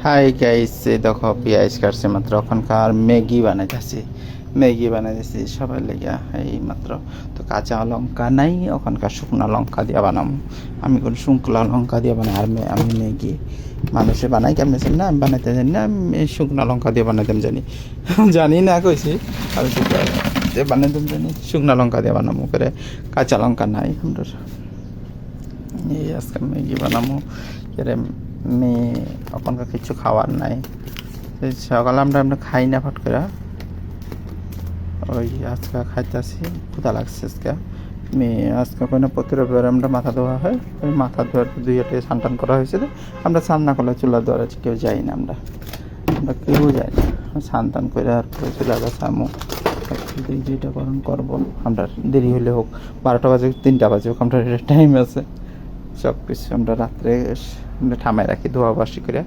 Hi guys, এই দেখো পেঁয়াজ কাটছে মাত্র ওখানকার ম্যাগি বানাইতেছি সবাই লেগে এই মাত্র। তো কাঁচা লঙ্কা নাই, ওখানকার শুকনা লঙ্কা দিয়ে বানাম। আমি কোন শুকনা লঙ্কা দিয়ে বানাই, আর আমি ম্যাগি মানুষে বানাই কেমন জানি না, আমি বানাইতে জানি না, আমি শুকনা লঙ্কা দিয়ে বানাইতাম জানি জানি না কইছি আমি বানাইতাম জানি, শুকনা লঙ্কা দিয়ে বানাবো করে, কাঁচা লঙ্কা নাই আমরা। এই আজকে ম্যাগি বানাবো এর মেয়ে, ওখানকার কিছু খাওয়ার নাই। সকালে আমরা খাই না ফট করে, ওই আজকে খাইতেছি, ক্ষুধা লাগছে আজকে। মেয়ে আজকে কোনো প্রতি রবিবার আমরা মাথা ধোয়া হয়, ওই মাথা ধোয়ার দুইটা স্নান টান করা হয়েছিল। আমরা স্নান না করলে চুলা ধোয়ার কেউ যাই না, আমরা কেউ যাই না, স্নান টান করে আর চুলা গাছামো যেটা করবো আমরা। দেরি হলে হোক, 12টা বাজে 3টা বাজে হোক, আমরা টাইম আছে। সব কিছু আমরা রাত্রে আমরা ঠামায় রাখি ধোয়া বাসি করে।